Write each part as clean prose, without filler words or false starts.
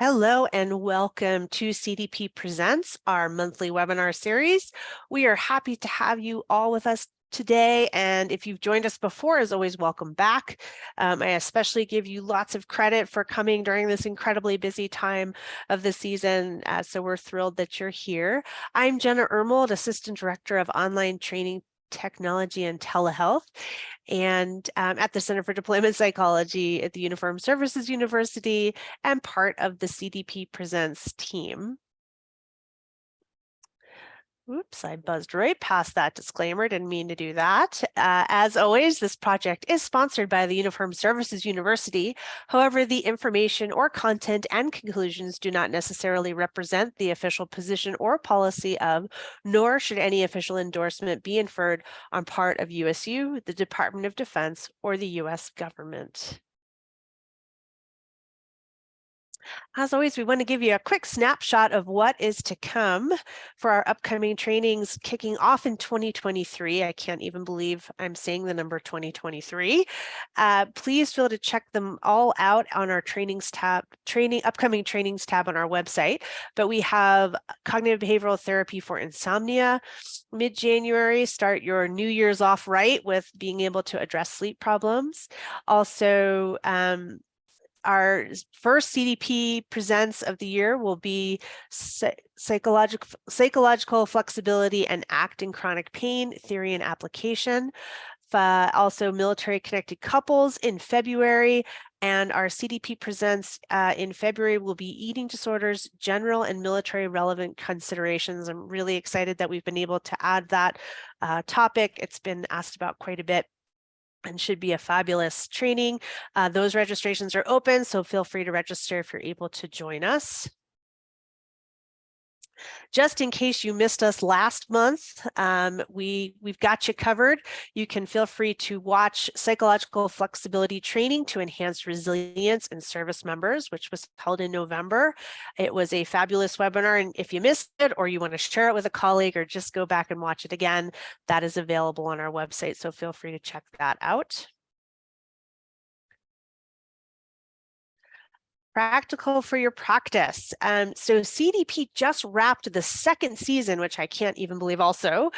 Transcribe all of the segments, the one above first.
Hello and welcome to CDP Presents, our monthly webinar series. We are happy to have you all with us today, and if you've joined us before, as always, welcome back. I especially give you lots of credit for coming during this incredibly busy time of the season, so we're thrilled that you're here. I'm Jenna Ermold, Assistant Director of Online Training Technology and Telehealth, and at the Center for Deployment Psychology at the Uniformed Services University, and part of the CDP Presents team. Oops, I buzzed right past that disclaimer, didn't mean to do that. As always, this project is sponsored by the Uniformed Services University. However, the information or content and conclusions do not necessarily represent the official position or policy of, nor should any official endorsement be inferred on part of USU, the Department of Defense, or the US government. As always, we want to give you a quick snapshot of what is to come for our upcoming trainings kicking off in 2023. I can't even believe I'm saying the number 2023. Please feel to check them all out on our upcoming trainings tab on our website. But we have cognitive behavioral therapy for insomnia. Mid-January, start your New Year's off right with being able to address sleep problems. Also, our first CDP Presents of the year will be psychological flexibility and ACT in chronic pain, theory and application. Also military connected couples in February, and our CDP Presents in February will be eating disorders, general and military relevant considerations. I'm really excited that we've been able to add that topic. It's been asked about quite a bit and should be a fabulous training. Those registrations are open, so feel free to register if you're able to join us. Just in case you missed us last month, we've got you covered. You can feel free to watch Psychological Flexibility Training to Enhance Resilience in Service Members, which was held in November. It was a fabulous webinar, and if you missed it or you want to share it with a colleague or just go back and watch it again, that is available on our website, so feel free to check that out. Practical for your practice. So CDP just wrapped the second season, which I can't even believe also.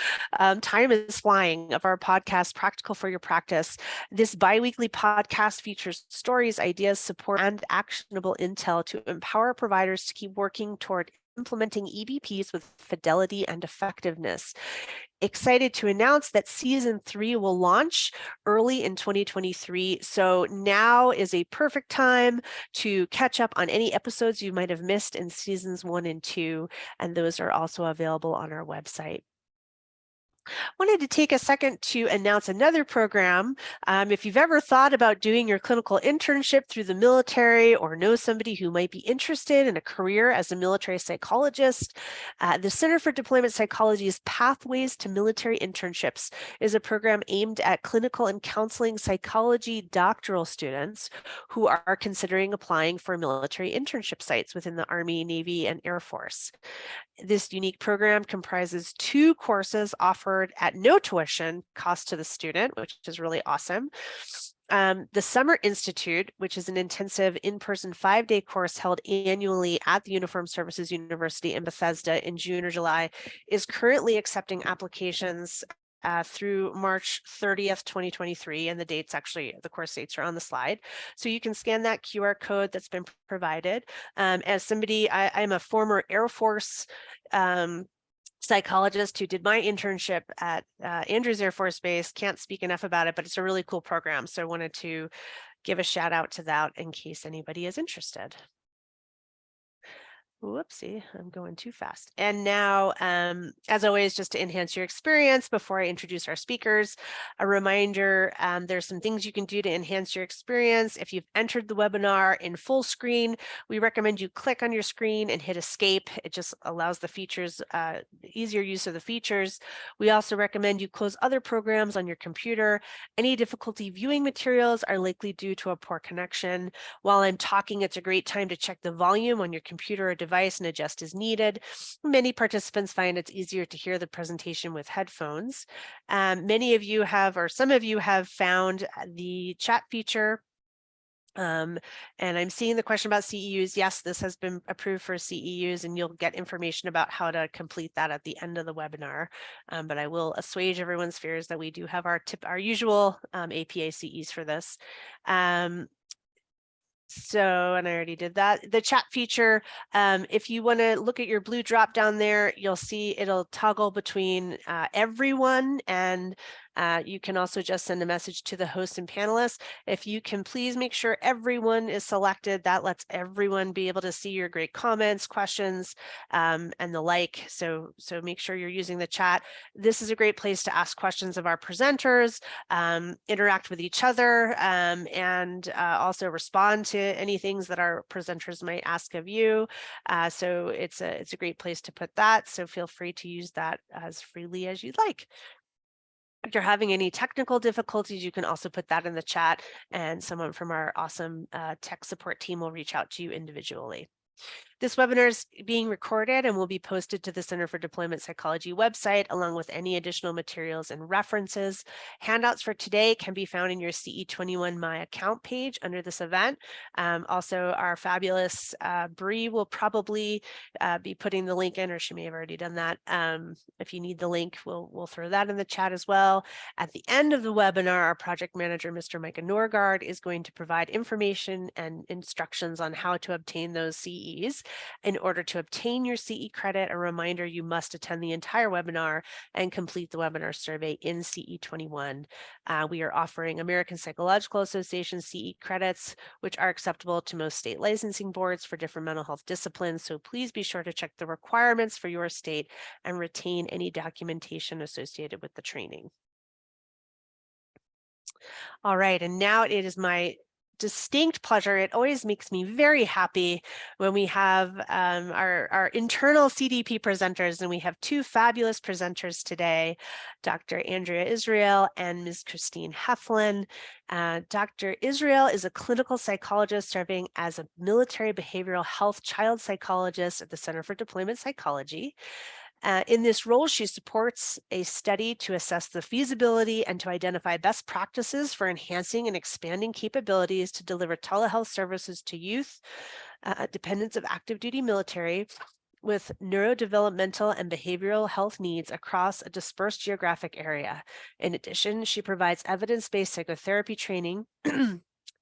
Time is flying, of our podcast, Practical for Your Practice. This bi-weekly podcast features stories, ideas, support, and actionable intel to empower providers to keep working toward implementing EBPs with fidelity and effectiveness. Excited to announce that season 3 will launch early in 2023. So now is a perfect time to catch up on any episodes you might have missed in seasons 1 and 2, and those are also available on our website. Wanted to take a second to announce another program. If you've ever thought about doing your clinical internship through the military or know somebody who might be interested in a career as a military psychologist, the Center for Deployment Psychology's Pathways to Military Internships is a program aimed at clinical and counseling psychology doctoral students who are considering applying for military internship sites within the Army, Navy, and Air Force. This unique program comprises 2 courses offered at no tuition cost to the student, which is really awesome. The Summer Institute, which is an intensive in-person 5-day course held annually at the Uniformed Services University in Bethesda in June or July, is currently accepting applications through March 30th, 2023, and the dates actually, the course dates are on the slide. So you can scan that QR code that's been provided. As somebody, I'm a former Air Force psychologist who did my internship at Andrews Air Force Base. Can't speak enough about it, but it's a really cool program. So I wanted to give a shout out to that in case anybody is interested. Whoopsie, I'm going too fast. And now, as always, just to enhance your experience, before I introduce our speakers, a reminder, there's some things you can do to enhance your experience. If you've entered the webinar in full screen, we recommend you click on your screen and hit escape. It just allows the features, easier use of the features. We also recommend you close other programs on your computer. Any difficulty viewing materials are likely due to a poor connection. While I'm talking, it's a great time to check the volume on your computer or device and adjust as needed. Many participants find it's easier to hear the presentation with headphones. Many of you have, or some of you have found the chat feature And I'm seeing the question about CEUs. Yes, this has been approved for CEUs, and you'll get information about how to complete that at the end of the webinar. But I will assuage everyone's fears that we do have our usual APA CEs for this. So, and I already did that. The chat feature, if you want to look at your blue drop down there, you'll see it'll toggle between everyone, and you can also just send a message to the host and panelists. If you can please make sure everyone is selected, that lets everyone be able to see your great comments, questions, and the like. So make sure you're using the chat. This is a great place to ask questions of our presenters, interact with each other, and also respond to any things that our presenters might ask of you. So it's a great place to put that. So feel free to use that as freely as you'd like. If you're having any technical difficulties, you can also put that in the chat, and someone from our awesome tech support team will reach out to you individually. This webinar is being recorded and will be posted to the Center for Deployment Psychology website, along with any additional materials and references. Handouts for today can be found in your CE21 My Account page under this event. Also, our fabulous Bree will probably be putting the link in, or she may have already done that. If you need the link, we'll throw that in the chat as well. At the end of the webinar, our project manager, Mr. Micah Norgard, is going to provide information and instructions on how to obtain those CEs. In order to obtain your CE credit, a reminder, you must attend the entire webinar and complete the webinar survey in CE21. We are offering American Psychological Association CE credits, which are acceptable to most state licensing boards for different mental health disciplines. So please be sure to check the requirements for your state and retain any documentation associated with the training. All right, and now it is my distinct pleasure. It always makes me very happy when we have our internal CDP presenters, and we have two fabulous presenters today, Dr. Andrea Israel and Ms. Christine Heflin. Dr. Israel is a clinical psychologist serving as a military behavioral health child psychologist at the Center for Deployment Psychology. In this role, she supports a study to assess the feasibility and to identify best practices for enhancing and expanding capabilities to deliver telehealth services to youth, dependents of active duty military, with neurodevelopmental and behavioral health needs across a dispersed geographic area. In addition, she provides evidence-based psychotherapy training.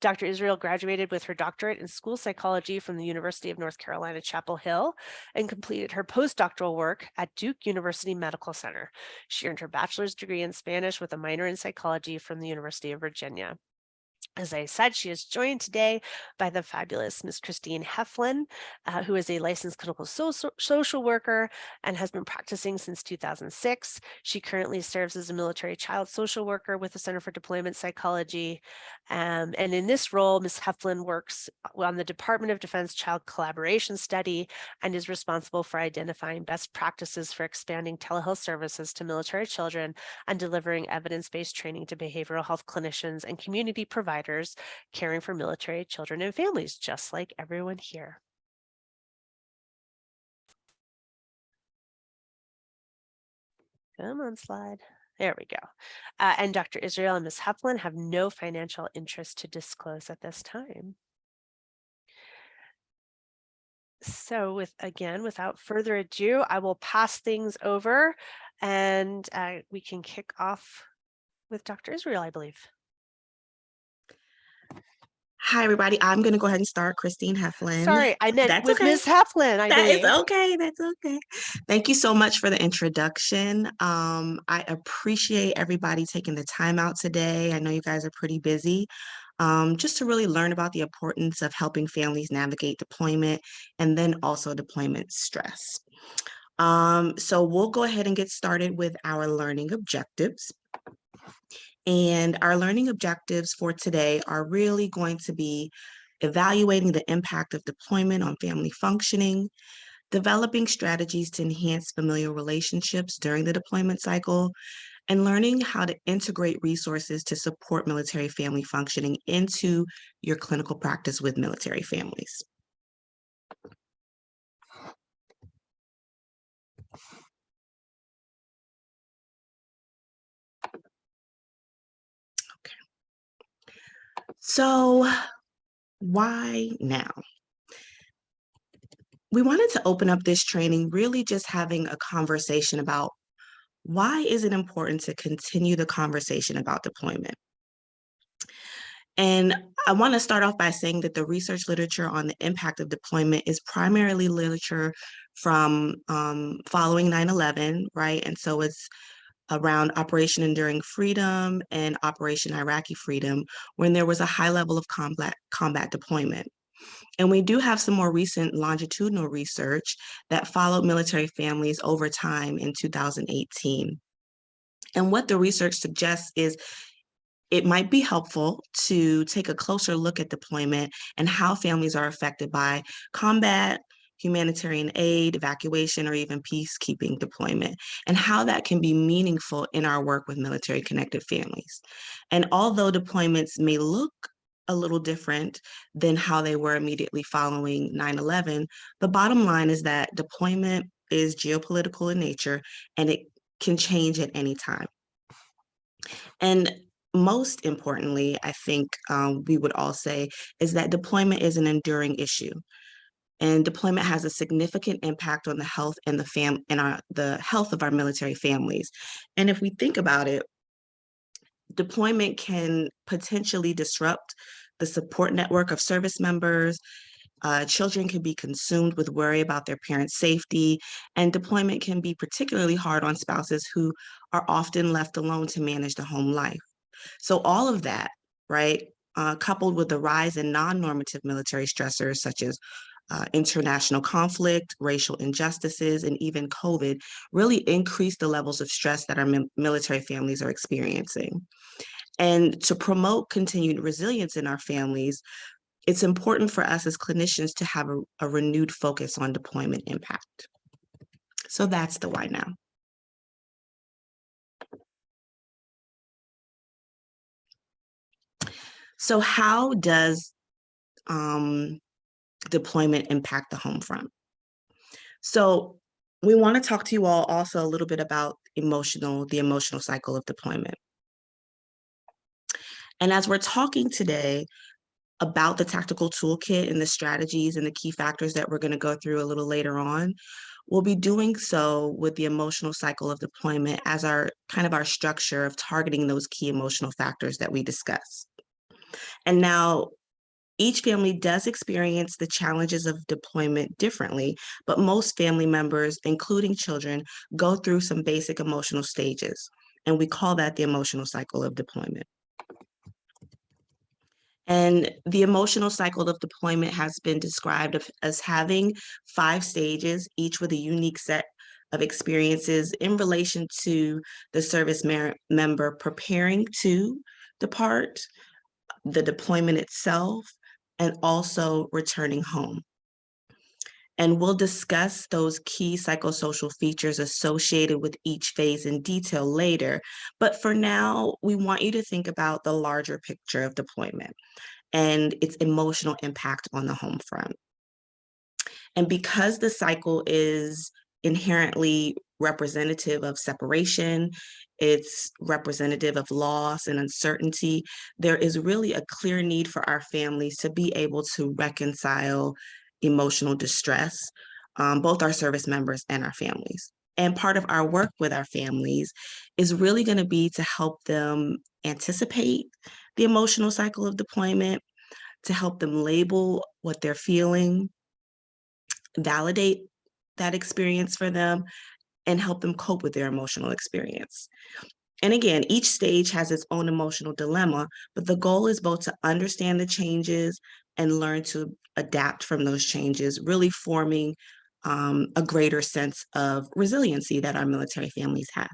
Dr. Israel graduated with her doctorate in school psychology from the University of North Carolina, Chapel Hill, and completed her postdoctoral work at Duke University Medical Center. She earned her bachelor's degree in Spanish with a minor in psychology from the University of Virginia. As I said, she is joined today by the fabulous Ms. Christine Heflin, who is a licensed clinical social worker and has been practicing since 2006. She currently serves as a military child social worker with the Center for Deployment Psychology. And in this role, Ms. Heflin works on the Department of Defense Child Collaboration Study and is responsible for identifying best practices for expanding telehealth services to military children and delivering evidence-based training to behavioral health clinicians and community providers caring for military children and families, just like everyone here. Come on, slide. There we go. And Dr. Israel and Ms. Heflin have no financial interest to disclose at this time. So without further ado, I will pass things over, and we can kick off with Dr. Israel, I believe. Hi, everybody. I'm going to go ahead and start. Christine Heflin. Sorry, I meant with Ms. Heflin, I believe. That is okay. That's okay. Thank you so much for the introduction. I appreciate everybody taking the time out today. I know you guys are pretty busy. Just to really learn about the importance of helping families navigate deployment and then also deployment stress. So we'll go ahead and get started with our learning objectives. And our learning objectives for today are really going to be evaluating the impact of deployment on family functioning, developing strategies to enhance familial relationships during the deployment cycle, and learning how to integrate resources to support military family functioning into your clinical practice with military families. So Why now? We wanted to open up this training really just having a conversation about why is it important to continue the conversation about deployment? And I want to start off by saying that the research literature on the impact of deployment is primarily literature from following 9/11, right? And so it's around Operation Enduring Freedom and Operation Iraqi Freedom, when there was a high level of combat deployment. And we do have some more recent longitudinal research that followed military families over time in 2018. And what the research suggests is it might be helpful to take a closer look at deployment and how families are affected by combat, humanitarian aid, evacuation, or even peacekeeping deployment, and how that can be meaningful in our work with military connected families. And although deployments may look a little different than how they were immediately following 9/11, the bottom line is that deployment is geopolitical in nature and it can change at any time. And most importantly, I think we would all say is that deployment is an enduring issue, and deployment has a significant impact on the health and the health of our military families. And if we think about it, deployment can potentially disrupt the support network of service members. Children can be consumed with worry about their parents' safety, and deployment can be particularly hard on spouses who are often left alone to manage the home life. So all of that, right, coupled with the rise in non-normative military stressors such as international conflict, racial injustices, and even COVID, really increase the levels of stress that our military families are experiencing. And to promote continued resilience in our families, it's important for us as clinicians to have a renewed focus on deployment impact. So that's the why now. So how does deployment impact the home front? So we want to talk to you all also a little bit about the emotional cycle of deployment. And as we're talking today about the tactical toolkit and the strategies and the key factors that we're going to go through a little later on, we'll be doing so with the emotional cycle of deployment as our structure of targeting those key emotional factors that we discussed. And now each family does experience the challenges of deployment differently, but most family members, including children, go through some basic emotional stages, and we call that the emotional cycle of deployment. And the emotional cycle of deployment has been described as having 5 stages, each with a unique set of experiences in relation to the service member preparing to depart, the deployment itself, and also returning home. And we'll discuss those key psychosocial features associated with each phase in detail later. But for now, we want you to think about the larger picture of deployment and its emotional impact on the home front. And because the cycle is inherently representative of separation, it's representative of loss and uncertainty, there is really a clear need for our families to be able to reconcile emotional distress, both our service members and our families. And part of our work with our families is really going to be to help them anticipate the emotional cycle of deployment, to help them label what they're feeling, validate that experience for them, and help them cope with their emotional experience. And again, each stage has its own emotional dilemma, but the goal is both to understand the changes and learn to adapt from those changes, really forming a greater sense of resiliency that our military families have.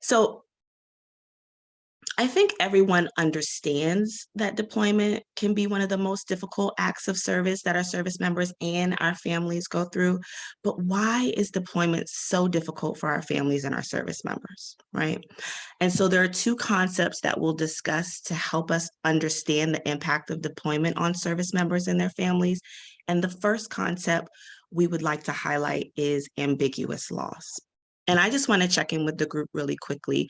So I think everyone understands that deployment can be one of the most difficult acts of service that our service members and our families go through. But why is deployment so difficult for our families and our service members, right? And so there are 2 concepts that we'll discuss to help us understand the impact of deployment on service members and their families. And the first concept we would like to highlight is ambiguous loss. And I just want to check in with the group really quickly.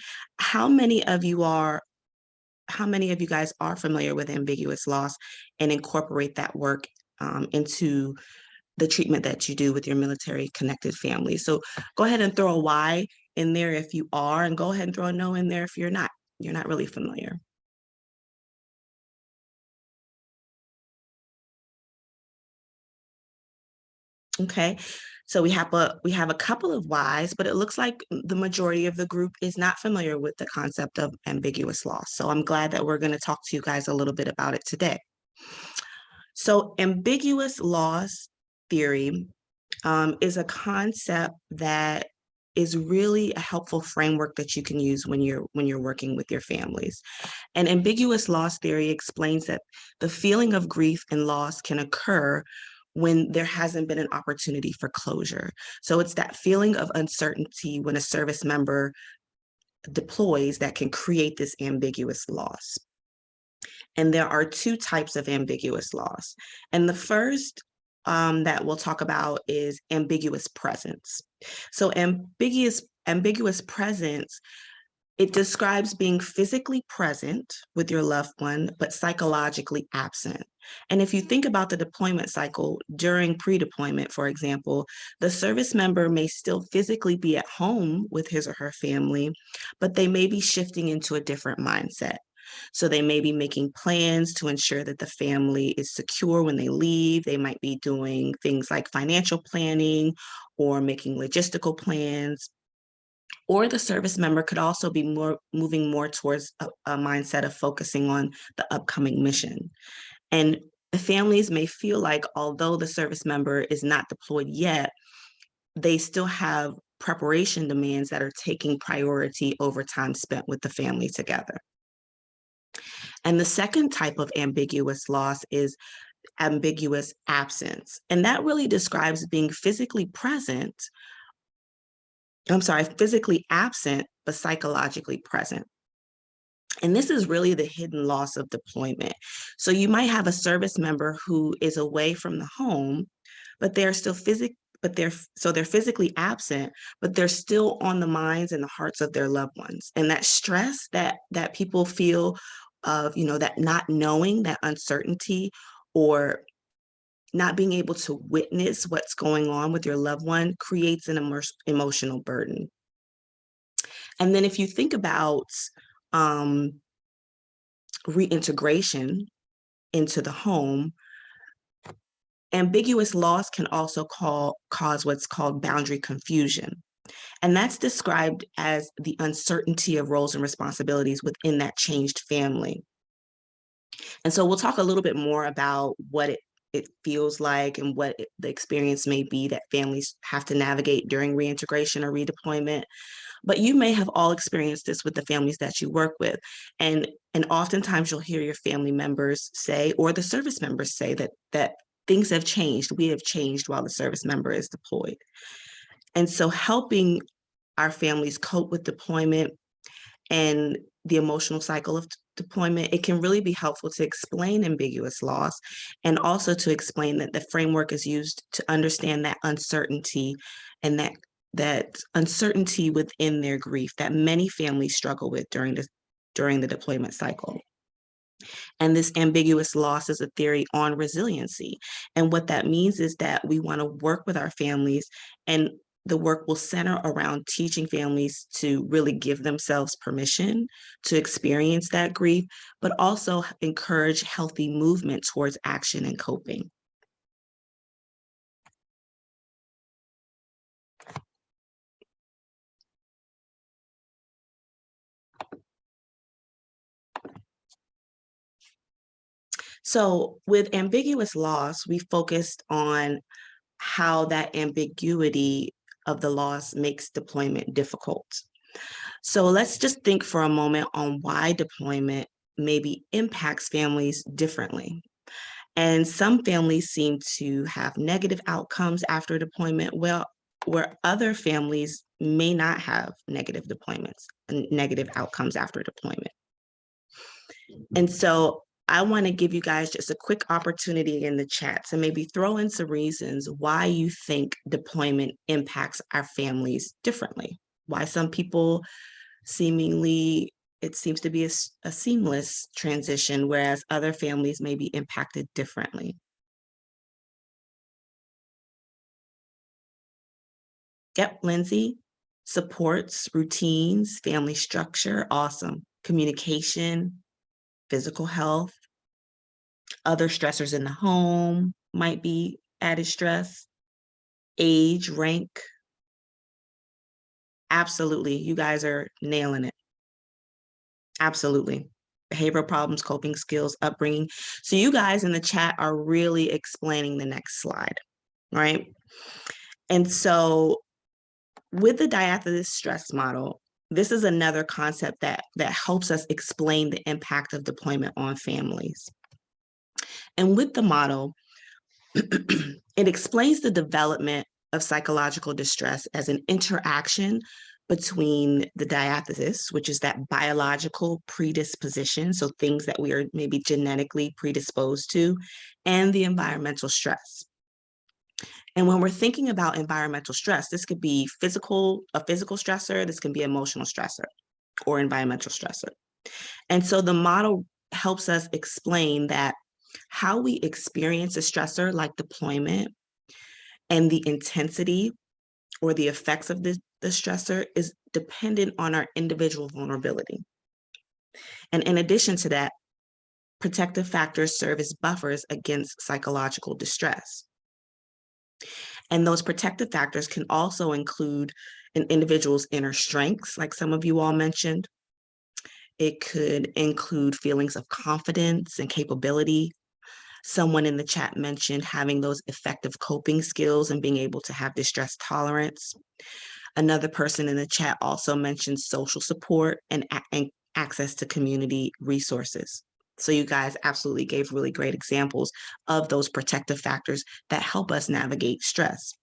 how many of you guys are familiar with ambiguous loss and incorporate that work into the treatment that you do with your military connected family? So go ahead and throw a Y in there if you are, and go ahead and throw a no in there if you're not really familiar. Okay, so we have a couple of whys, but it looks like the majority of the group is not familiar with the concept of ambiguous loss. So I'm glad that we're going to talk to you guys a little bit about it today. So ambiguous loss theory is a concept that is really a helpful framework that you can use when you're working with your families. And ambiguous loss theory explains that the feeling of grief and loss can occur when there hasn't been an opportunity for closure. So it's that feeling of uncertainty when a service member deploys that can create this ambiguous loss. And there are two types of ambiguous loss. And the first that we'll talk about is ambiguous presence. So ambiguous presence, it describes being physically present with your loved one, but psychologically absent. And if you think about the deployment cycle during pre-deployment, for example, the service member may still physically be at home with his or her family, but they may be shifting into a different mindset. So they may be making plans to ensure that the family is secure when they leave. They might be doing things like financial planning or making logistical plans. Or the service member could also be moving more towards a mindset of focusing on the upcoming mission. And the families may feel like although the service member is not deployed yet, they still have preparation demands that are taking priority over time spent with the family together. And the second type of ambiguous loss is ambiguous absence. And that really describes being physically absent, but psychologically present. And this is really the hidden loss of deployment. So you might have a service member who is away from the home, but they're still they're physically absent, but they're still on the minds and the hearts of their loved ones. And that stress that people feel of, that not knowing, that uncertainty, or not being able to witness what's going on with your loved one creates an emotional burden. And then if you think about reintegration into the home, ambiguous loss can also cause what's called boundary confusion. And that's described as the uncertainty of roles and responsibilities within that changed family. And so we'll talk a little bit more about what it feels like and what the experience may be that families have to navigate during reintegration or redeployment. But you may have all experienced this with the families that you work with. And oftentimes you'll hear your family members say, or the service members say that things have changed. We have changed while the service member is deployed. And so helping our families cope with deployment and the emotional cycle of deployment, it can really be helpful to explain ambiguous loss and also to explain that the framework is used to understand that uncertainty and that uncertainty within their grief that many families struggle with during the deployment cycle. And this ambiguous loss is a theory on resiliency. And what that means is that we want to work with our families, and the work will center around teaching families to really give themselves permission to experience that grief, but also encourage healthy movement towards action and coping. So with ambiguous loss, we focused on how that ambiguity of the loss makes deployment difficult. So let's just think for a moment on why deployment maybe impacts families differently. And some families seem to have negative outcomes after deployment, well, where other families may not have negative deployments and negative outcomes after deployment. And so I want to give you guys just a quick opportunity in the chat to maybe throw in some reasons why you think deployment impacts our families differently. Why some people seemingly it seems to be a seamless transition, whereas other families may be impacted differently. Yep, Lindsay, supports, routines, family structure, awesome. Communication, physical health, other stressors in the home might be added stress, age, rank. Absolutely, you guys are nailing it. Absolutely. Behavioral problems, coping skills, upbringing. So you guys in the chat are really explaining the next slide, right? And so with the diathesis stress model, this is another concept that helps us explain the impact of deployment on families. And with the model, it explains the development of psychological distress as an interaction between the diathesis, which is that biological predisposition, so things that we are maybe genetically predisposed to, and the environmental stress. And when we're thinking about environmental stress, this could be a physical stressor, this can be emotional stressor or environmental stressor. And so the model helps us explain that how we experience a stressor like deployment and the intensity or the effects of the stressor is dependent on our individual vulnerability. And in addition to that, protective factors serve as buffers against psychological distress. And those protective factors can also include an individual's inner strengths, like some of you all mentioned. It could include feelings of confidence and capability. Someone in the chat mentioned having those effective coping skills and being able to have distress tolerance. Another person in the chat also mentioned social support and access to community resources. So you guys absolutely gave really great examples of those protective factors that help us navigate stress.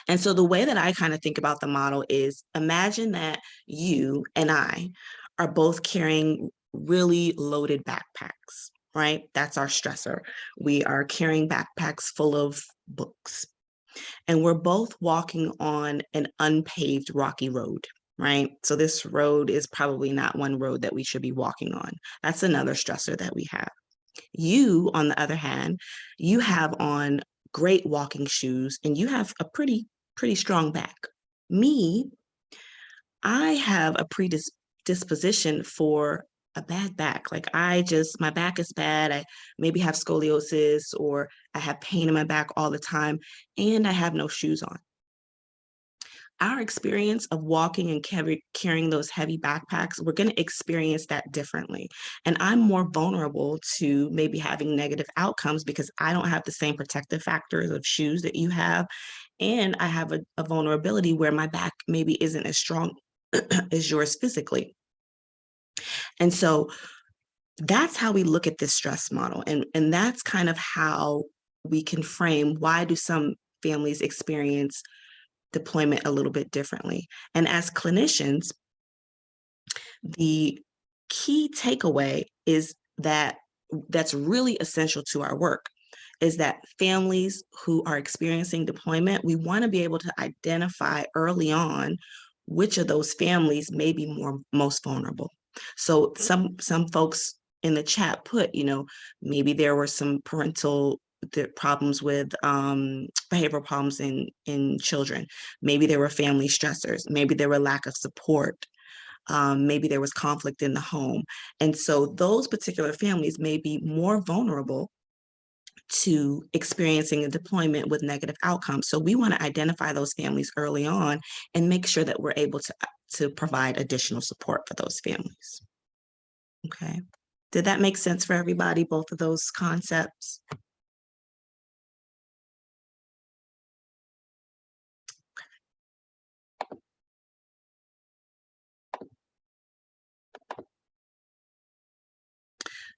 And so the way that I kind of think about the model is, imagine that you and I are both carrying really loaded backpacks, right? That's our stressor. We are carrying backpacks full of books, and we're both walking on an unpaved rocky road, right? So this road is probably not one road that we should be walking on. That's another stressor that we have. You, on the other hand, you have on great walking shoes and you have a pretty strong back. Me, I have a predisposition for a bad back. Like my back is bad. I maybe have scoliosis or I have pain in my back all the time and I have no shoes on. Our experience of walking and carrying those heavy backpacks, we're going to experience that differently. And I'm more vulnerable to maybe having negative outcomes because I don't have the same protective factors of shoes that you have. And I have a vulnerability where my back maybe isn't as strong as yours physically. And so that's how we look at this stress model. And that's kind of how we can frame, why do some families experience deployment a little bit differently? And as clinicians, the key takeaway is that's really essential to our work is that families who are experiencing deployment, we want to be able to identify early on which of those families may be most vulnerable. So some folks in the chat put, maybe there were some parental problems with behavioral problems in children. Maybe there were family stressors. Maybe there were lack of support. Maybe there was conflict in the home. And so those particular families may be more vulnerable to experiencing a deployment with negative outcomes. So we want to identify those families early on and make sure that we're able to provide additional support for those families. Okay. Did that make sense for everybody, both of those concepts?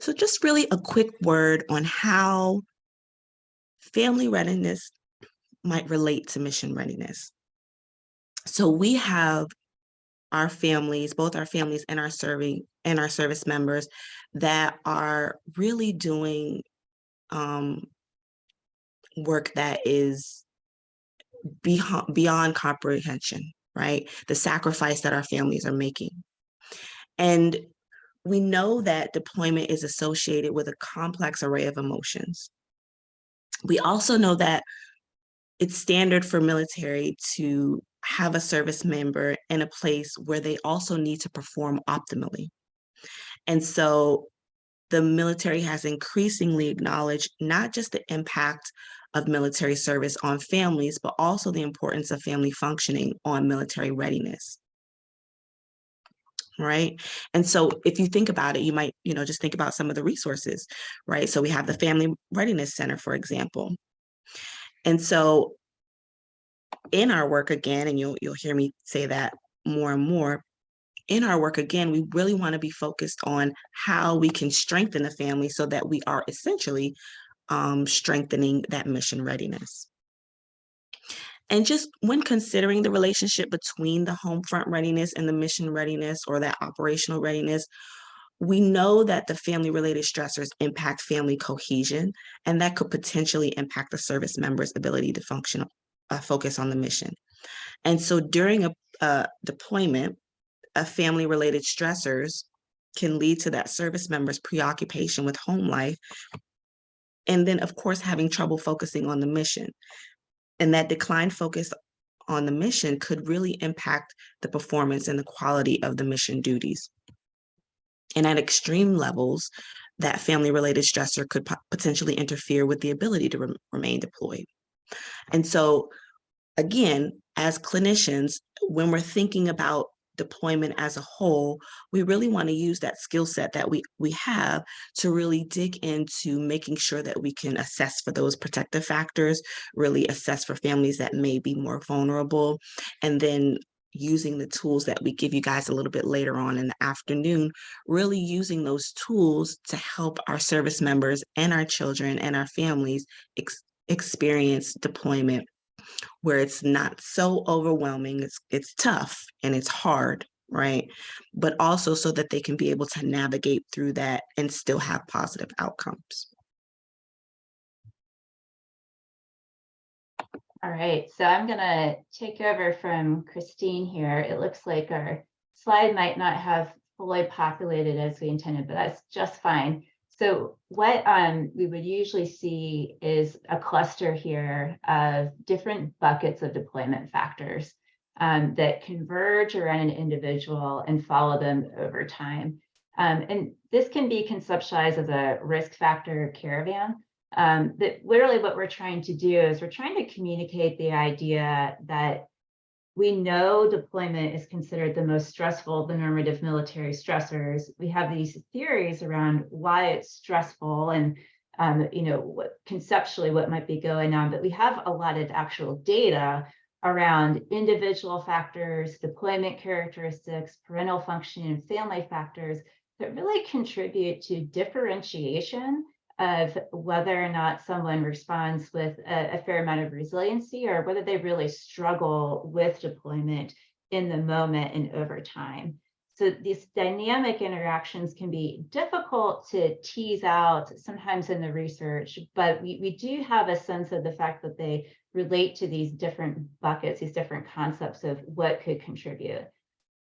So just really a quick word on how family readiness might relate to mission readiness. So we have our families, both our families and our service members that are really doing work that is beyond comprehension, right? The sacrifice that our families are making. And we know that deployment is associated with a complex array of emotions. We also know that it's standard for military to have a service member in a place where they also need to perform optimally. And so the military has increasingly acknowledged not just the impact of military service on families, but also the importance of family functioning on military readiness. Right. And so if you think about it, you might, just think about some of the resources, right? So we have the Family Readiness Center, for example. And so in our work again, and you'll hear me say that more and more, in our work again, we really want to be focused on how we can strengthen the family so that we are essentially strengthening that mission readiness. And just when considering the relationship between the home front readiness and the mission readiness or that operational readiness, we know that the family-related stressors impact family cohesion, and that could potentially impact the service member's ability to function, focus on the mission. And so during a deployment, a family-related stressors can lead to that service member's preoccupation with home life, and then, of course, having trouble focusing on the mission. And that declined focus on the mission could really impact the performance and the quality of the mission duties. And at extreme levels, that family-related stressor could potentially interfere with the ability to remain deployed. And so, again, as clinicians, when we're thinking about deployment as a whole, we really want to use that skill set that we have to really dig into making sure that we can assess for those protective factors, really assess for families that may be more vulnerable, and then using the tools that we give you guys a little bit later on in the afternoon, really using those tools to help our service members and our children and our families experience deployment where it's not so overwhelming, it's tough and it's hard, right? But also so that they can be able to navigate through that and still have positive outcomes. All right, so I'm gonna take over from Christine here. It looks like our slide might not have fully populated as we intended, but that's just fine. So what we would usually see is a cluster here of different buckets of deployment factors that converge around an individual and follow them over time. And this can be conceptualized as a risk factor caravan. That literally what we're trying to do is we're trying to communicate the idea that we know deployment is considered the most stressful of the normative military stressors. We have these theories around why it's stressful and what conceptually what might be going on, but we have a lot of actual data around individual factors, deployment characteristics, parental functioning, and family factors that really contribute to differentiation of whether or not someone responds with a fair amount of resiliency or whether they really struggle with deployment in the moment and over time. So these dynamic interactions can be difficult to tease out sometimes in the research, but we do have a sense of the fact that they relate to these different buckets, these different concepts of what could contribute.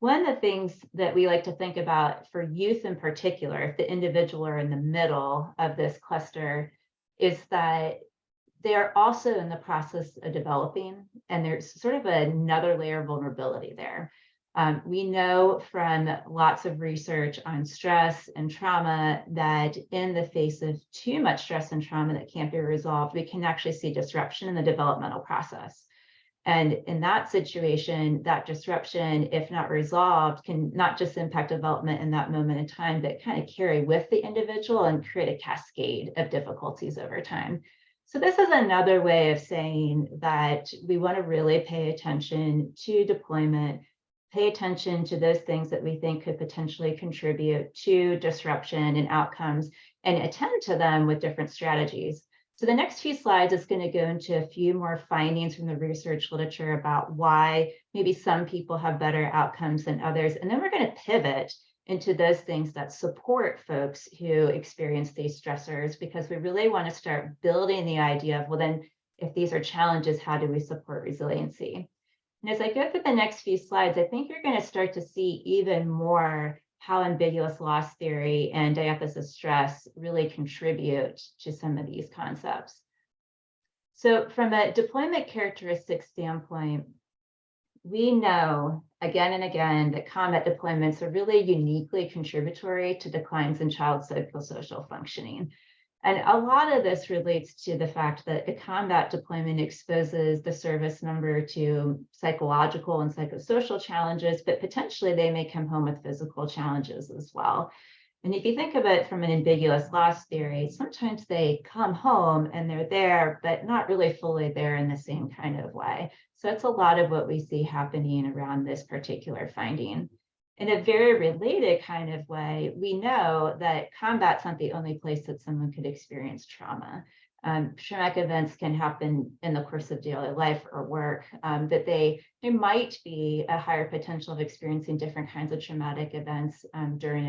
One of the things that we like to think about for youth in particular, if the individual are in the middle of this cluster, is that they are also in the process of developing, and there's sort of another layer of vulnerability there. We know from lots of research on stress and trauma that in the face of too much stress and trauma that can't be resolved, we can actually see disruption in the developmental process. And in that situation, that disruption, if not resolved, can not just impact development in that moment in time, but kind of carry with the individual and create a cascade of difficulties over time. So this is another way of saying that we want to really pay attention to deployment, pay attention to those things that we think could potentially contribute to disruption and outcomes, and attend to them with different strategies. So the next few slides is going to go into a few more findings from the research literature about why maybe some people have better outcomes than others. And then we're going to pivot into those things that support folks who experience these stressors, because we really want to start building the idea of, well, then if these are challenges, how do we support resiliency? And as I go through the next few slides, I think you're going to start to see even more how ambiguous loss theory and diathesis stress really contribute to some of these concepts. So from a deployment characteristics standpoint, we know again and again that combat deployments are really uniquely contributory to declines in child psychosocial functioning. And a lot of this relates to the fact that a combat deployment exposes the service member to psychological and psychosocial challenges, but potentially they may come home with physical challenges as well. And if you think of it from an ambiguous loss theory, sometimes they come home and they're there, but not really fully there in the same kind of way. So that's a lot of what we see happening around this particular finding. In a very related kind of way, we know that combat's not the only place that someone could experience trauma. Traumatic events can happen in the course of daily life or work, but there might be a higher potential of experiencing different kinds of traumatic events during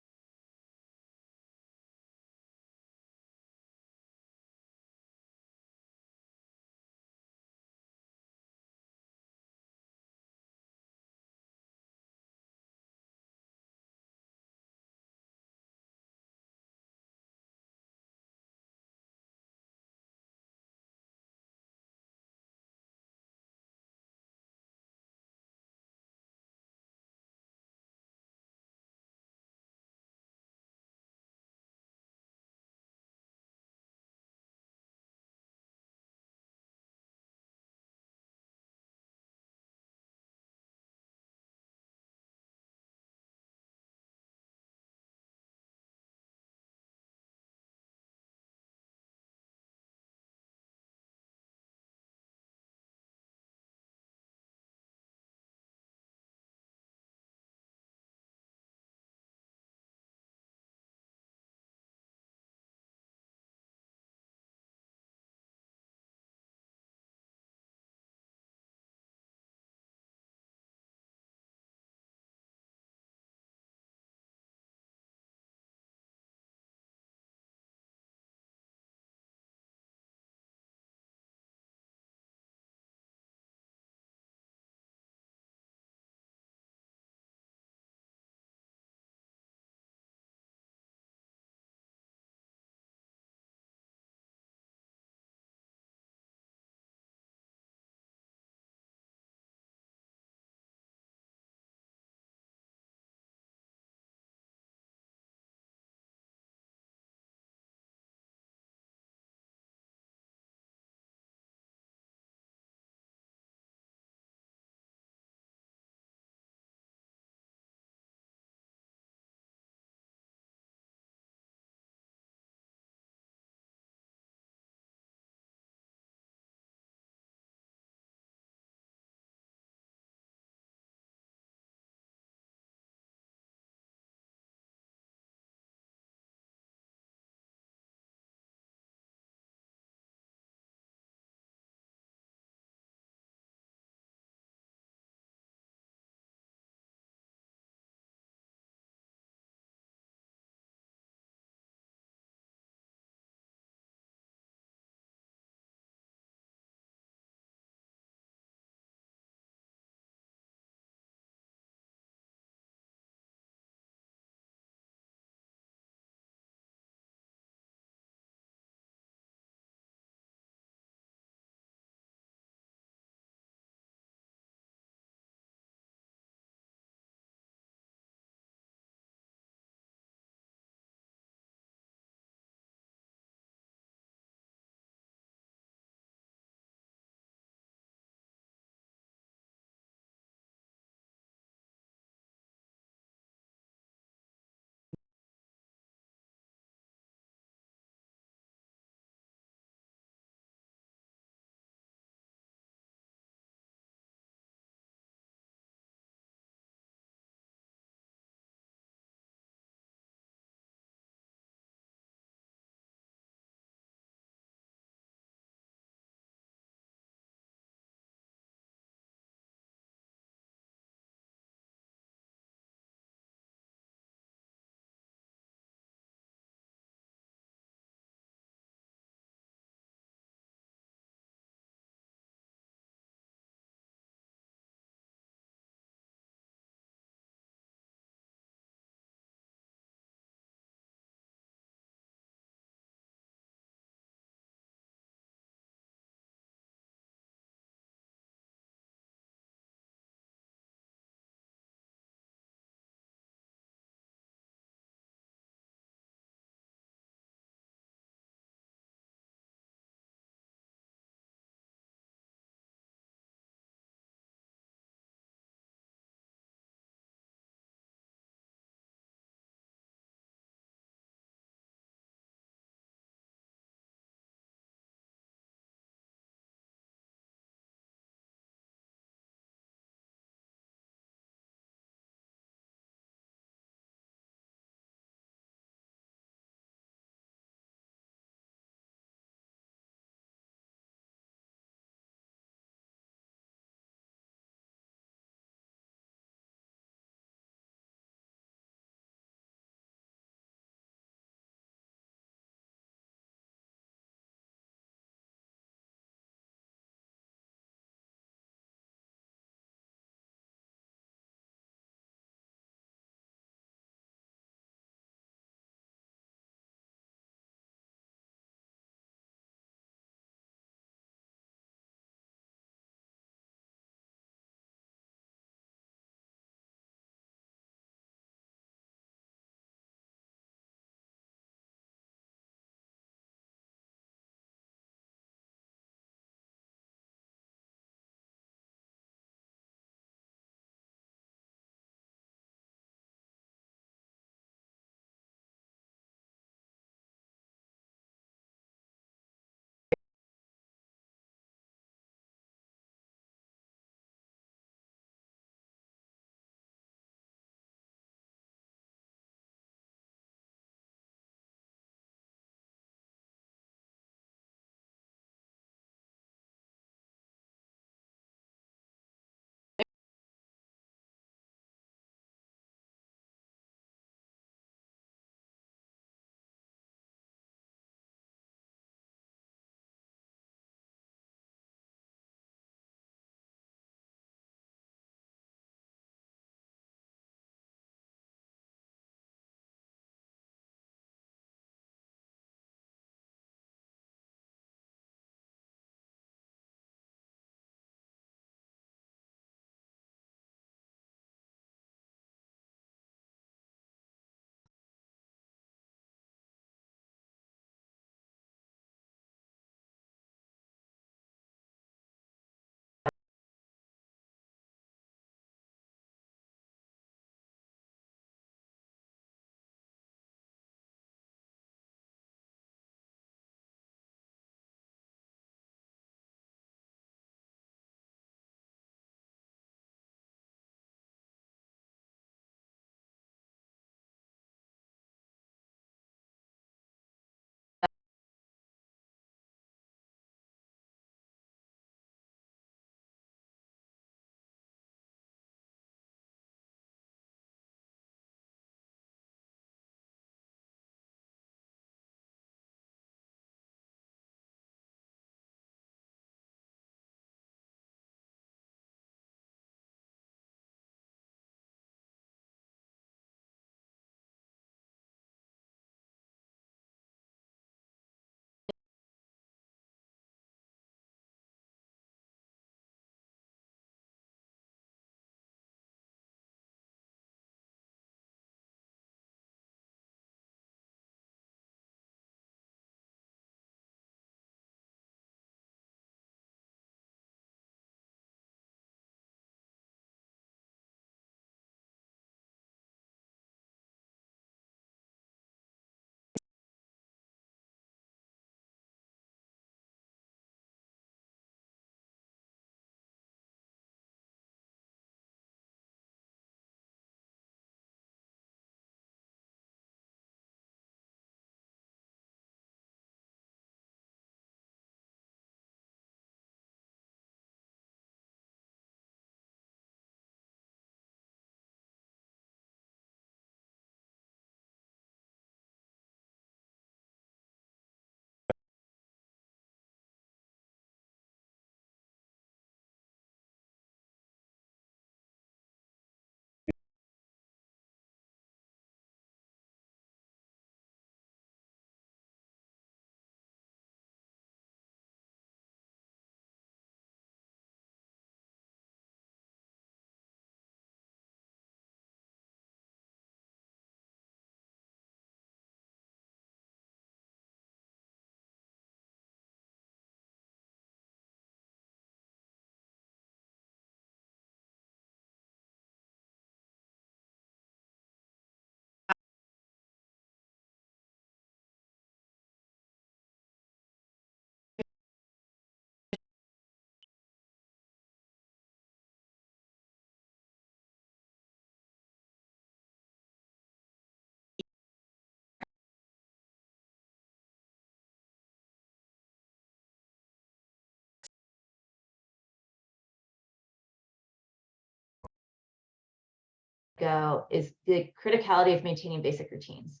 go is the criticality of maintaining basic routines.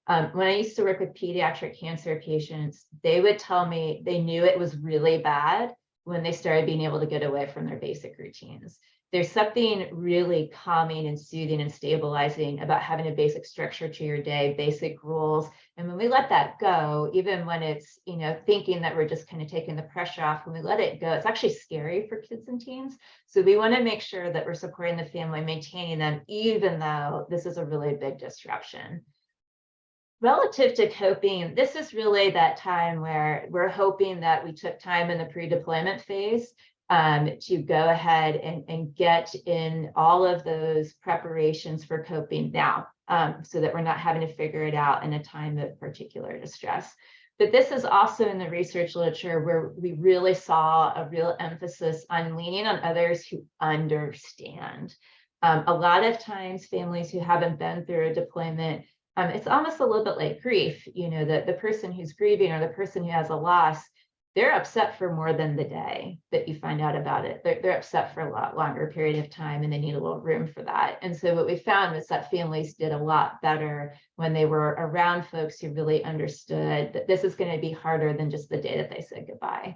When I used to work with pediatric cancer patients, they would tell me they knew it was really bad when they started being able to get away from their basic routines. There's something really calming and soothing and stabilizing about having a basic structure to your day, basic rules. And when we let that go, even when it's, thinking that we're just kind of taking the pressure off, when we let it go, it's actually scary for kids and teens. So we want to make sure that we're supporting the family, maintaining them, even though this is a really big disruption. Relative to coping, this is really that time where we're hoping that we took time in the pre-deployment phase to go ahead and get in all of those preparations for coping now, so that we're not having to figure it out in a time of particular distress. But this is also in the research literature where we really saw a real emphasis on leaning on others who understand. A lot of times families who haven't been through a deployment, it's almost a little bit like grief, the person who's grieving or the person who has a loss, they're upset for more than the day that you find out about it. They're upset for a lot longer period of time, and they need a little room for that. And so what we found was that families did a lot better when they were around folks who really understood that this is going to be harder than just the day that they said goodbye.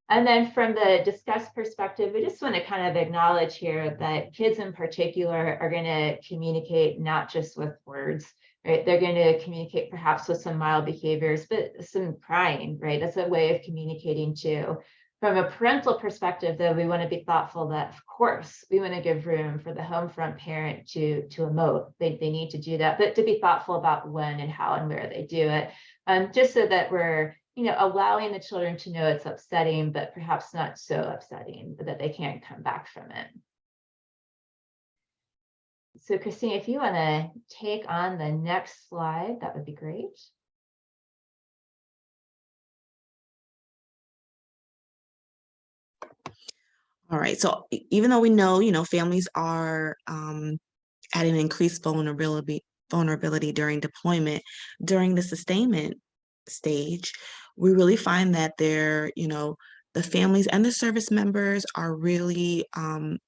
And then from the discuss perspective, we just want to kind of acknowledge here that kids in particular are going to communicate not just with words, right? They're going to communicate perhaps with some mild behaviors, but some crying, right? That's a way of communicating too. From a parental perspective, though, we want to be thoughtful that, of course, we want to give room for the Homefront parent to emote. They need to do that, but to be thoughtful about when and how and where they do it, just so that we're allowing the children to know it's upsetting, but perhaps not so upsetting that they can't come back from it. So Christine, if you want to take on the next slide, that would be great. All right, so even though we know, families are at an increased vulnerability during deployment, during the sustainment stage, we really find that the families and the service members are really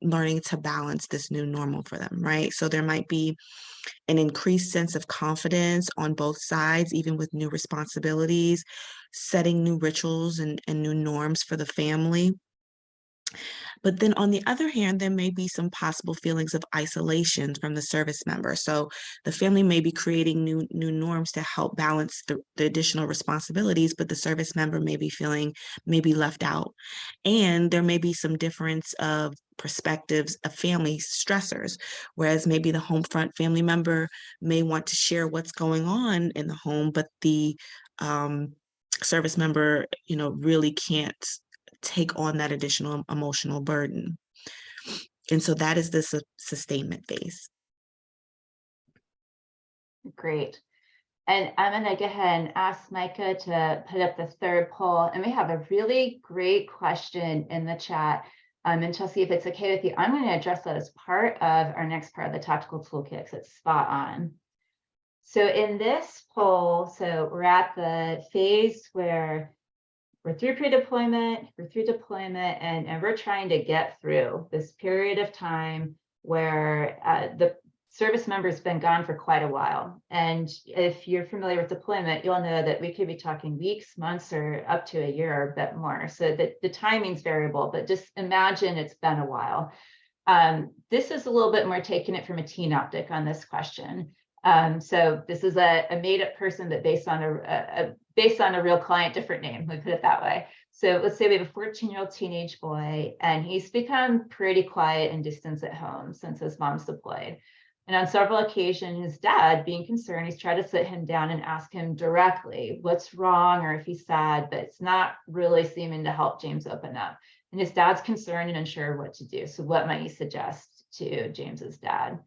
learning to balance this new normal for them, right? So there might be an increased sense of confidence on both sides, even with new responsibilities, setting new rituals and new norms for the family. But then on the other hand, there may be some possible feelings of isolation from the service member. So the family may be creating new norms to help balance the additional responsibilities, but the service member may be feeling maybe left out. And there may be some difference of perspectives of family stressors, whereas maybe the Homefront family member may want to share what's going on in the home, but the service member, really can't take on that additional emotional burden. And so that is the sustainment phase. Great. And I'm going to go ahead and ask Micah to put up the third poll. And we have a really great question in the chat. And Chelsea, if it's okay with you, I'm going to address that as part of our next part of the tactical toolkit, because it's spot on. So in this poll, so we're at the phase where we're through pre-deployment, we're through deployment, and we're trying to get through this period of time where the service member's been gone for quite a while. And if you're familiar with deployment, you'll know that we could be talking weeks, months, or up to a year or a bit more. So the timing's variable, but just imagine it's been a while. This is a little bit more taking it from a teen optic on this question. So this is a made-up person, but based on a real client, different name, let me put it that way. So let's say we have a 14-year-old teenage boy, and he's become pretty quiet and distant at home since his mom's deployed. And on several occasions, his dad, being concerned, he's tried to sit him down and ask him directly what's wrong or if he's sad, but it's not really seeming to help James open up. And his dad's concerned and unsure what to do. So what might you suggest to James's dad?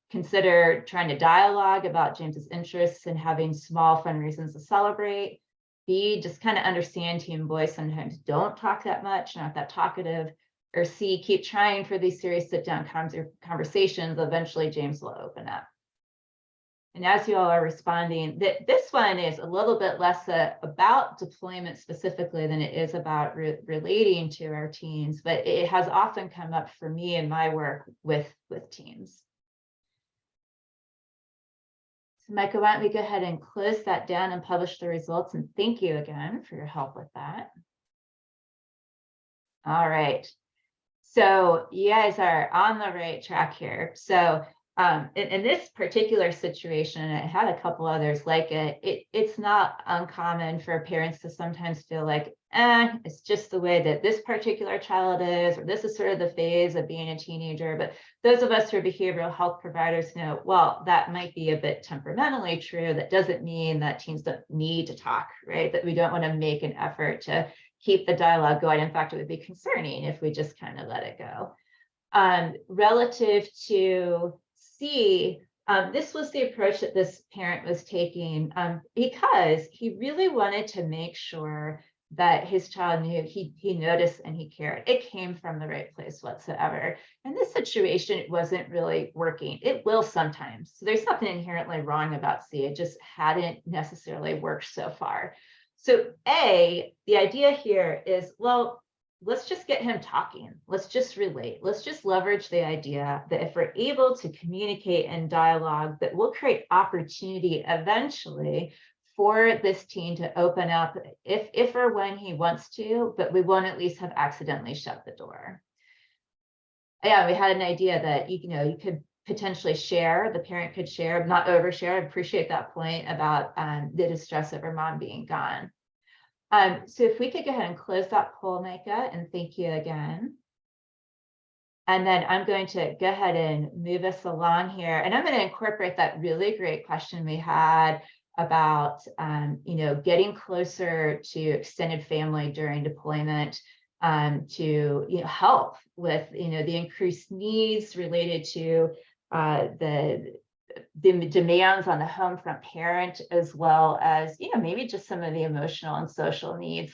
Consider trying to dialogue about James's interests and having small fun reasons to celebrate. B, just kind of understand teen boys sometimes don't talk that much, not that talkative. Or C, keep trying for these serious sit-down conversations. Eventually, James will open up. And as you all are responding, this one is a little bit less about deployment specifically than it is about relating to our teens, but it has often come up for me in my work with teens. So Micah, why don't we go ahead and close that down and publish the results? And thank you again for your help with that. All right. So you guys are on the right track here. So in this particular situation, and I had a couple others like it's not uncommon for parents to sometimes feel like, it's just the way that this particular child is, or this is sort of the phase of being a teenager. But those of us who are behavioral health providers know, well, that might be a bit temperamentally true. That doesn't mean that teens don't need to talk, right? That we don't want to make an effort to keep the dialogue going. In fact, it would be concerning if we just kind of let it go. Relative to C, this was the approach that this parent was taking because he really wanted to make sure that his child knew he noticed and he cared. It came from the right place whatsoever. In this situation, it wasn't really working. It will sometimes. So there's nothing inherently wrong about C. It just hadn't necessarily worked so far. So A, the idea here is, well, let's just get him talking. Let's just relate. Let's just leverage the idea that if we're able to communicate and dialogue, that we'll create opportunity eventually for this teen to open up if or when he wants to, but we won't at least have accidentally shut the door. Yeah, we had an idea that you could potentially share, the parent could share, not overshare. I appreciate that point about the distress over mom being gone. So if we could go ahead and close that poll, Micah, and thank you again. And then I'm going to go ahead and move us along here. And I'm going to incorporate that really great question we had about, getting closer to extended family during deployment to help with, the increased needs related to the demands on the home front parent, as well as, maybe just some of the emotional and social needs.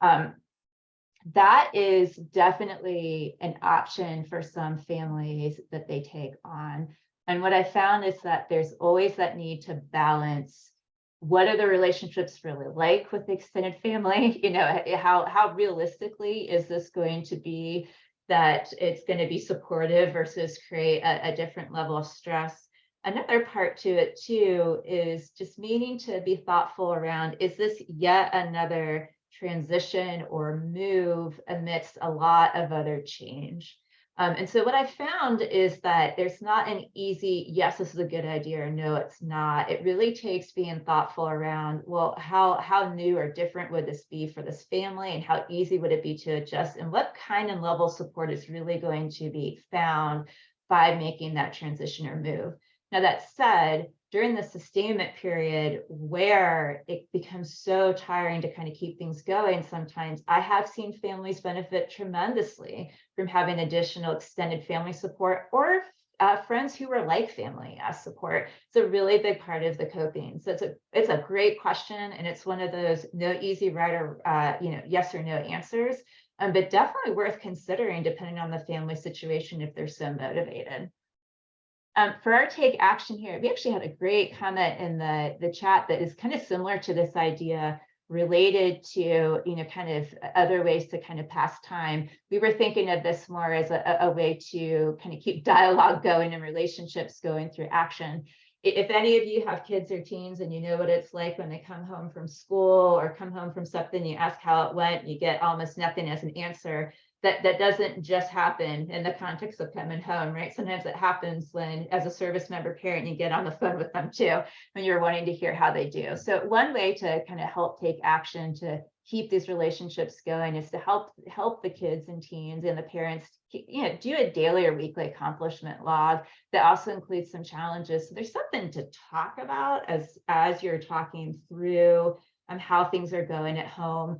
That is definitely an option for some families that they take on. And what I found is that there's always that need to balance what are the relationships really like with the extended family? How realistically is this going to be that it's going to be supportive versus create a different level of stress? Another part to it too is just meaning to be thoughtful around, is this yet another transition or move amidst a lot of other change? And so what I found is that there's not an easy, yes, this is a good idea, or no, it's not. It really takes being thoughtful around, well, how new or different would this be for this family, and how easy would it be to adjust, and what kind and level of support is really going to be found by making that transition or move. Now, that said, during the sustainment period where it becomes so tiring to kind of keep things going, sometimes I have seen families benefit tremendously from having additional extended family support, or friends who were like family as support. It's a really big part of the coping. So it's a great question, and it's one of those no easy right or yes or no answers, but definitely worth considering depending on the family situation if they're so motivated. For our take action here, we actually had a great comment in the chat that is kind of similar to this idea related to, kind of other ways to kind of pass time. We were thinking of this more as a way to kind of keep dialogue going and relationships going through action. If any of you have kids or teens and you know what it's like when they come home from school or come home from something, you ask how it went, you get almost nothing as an answer. That doesn't just happen in the context of coming home, right? Sometimes it happens when, as a service member parent, you get on the phone with them too, when you're wanting to hear how they do. So one way to kind of help take action to keep these relationships going is to help the kids and teens and the parents, do a daily or weekly accomplishment log that also includes some challenges. So there's something to talk about as you're talking through how things are going at home.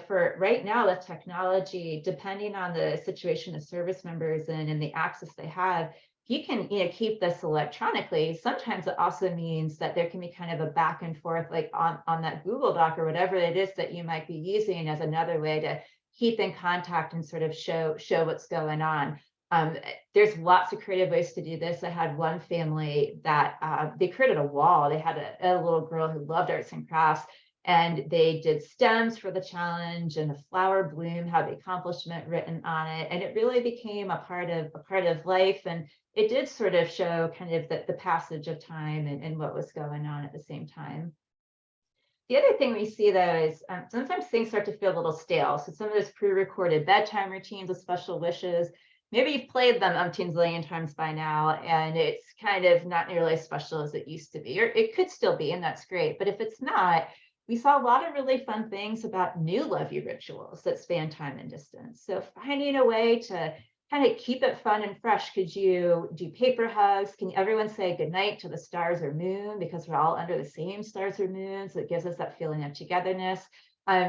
For right now, the technology, depending on the situation the service members in and the access they have, you can keep this electronically. Sometimes it also means that there can be kind of a back and forth, like on that Google Doc or whatever it is that you might be using as another way to keep in contact and sort of show what's going on. There's lots of creative ways to do this. I had one family that they created a wall. They had a little girl who loved arts and crafts. And they did stems for the challenge, and the flower bloom had the accomplishment written on it. And it really became a part of life. And it did sort of show kind of the passage of time and what was going on at the same time. The other thing we see, though, is sometimes things start to feel a little stale. So some of those pre-recorded bedtime routines with special wishes, maybe you've played them umpteen zillion times by now, and it's kind of not nearly as special as it used to be, or it could still be, and that's great. But if it's not, we saw a lot of really fun things about new love you rituals that span time and distance. So finding a way to kind of keep it fun and fresh. Could you do paper hugs? Can everyone say goodnight to the stars or moon, because we're all under the same stars or moons? So it gives us that feeling of togetherness.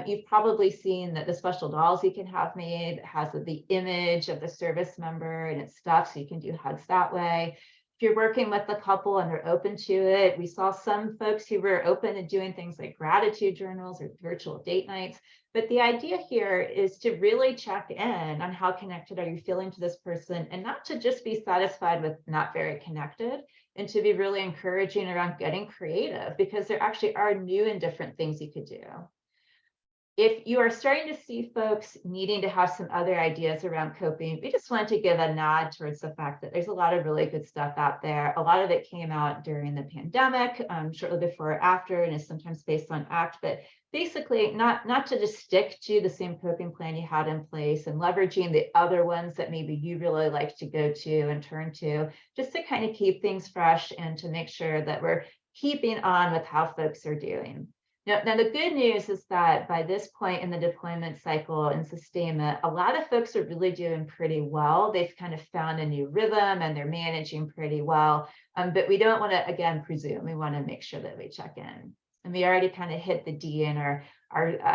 You've probably seen that the special dolls you can have made has the image of the service member and it's stuff, so you can do hugs that way. If you're working with a couple and they're open to it, we saw some folks who were open to doing things like gratitude journals or virtual date nights. But the idea here is to really check in on how connected are you feeling to this person, and not to just be satisfied with not very connected, and to be really encouraging around getting creative, because there actually are new and different things you could do. If you are starting to see folks needing to have some other ideas around coping, we just wanted to give a nod towards the fact that there's a lot of really good stuff out there. A lot of it came out during the pandemic, shortly before or after, and is sometimes based on ACT, but basically not to just stick to the same coping plan you had in place, and leveraging the other ones that maybe you really like to go to and turn to, just to kind of keep things fresh and to make sure that we're keeping on with how folks are doing. Now, the good news is that by this point in the deployment cycle and sustainment, a lot of folks are really doing pretty well. They've kind of found a new rhythm and they're managing pretty well. But we don't want to, again, presume. We want to make sure that we check in. And we already kind of hit the D in our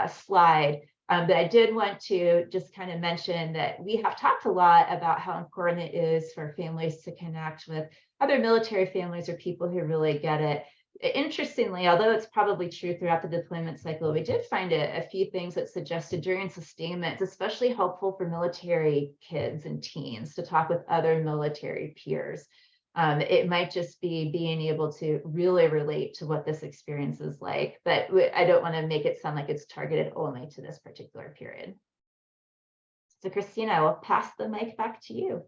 slide. But I did want to just kind of mention that we have talked a lot about how important it is for families to connect with other military families or people who really get it. Interestingly, although it's probably true throughout the deployment cycle, we did find a few things that suggested during sustainment, it's especially helpful for military kids and teens to talk with other military peers. It might just be being able to really relate to what this experience is like, but I don't want to make it sound like it's targeted only to this particular period. So Christina, I will pass the mic back to you.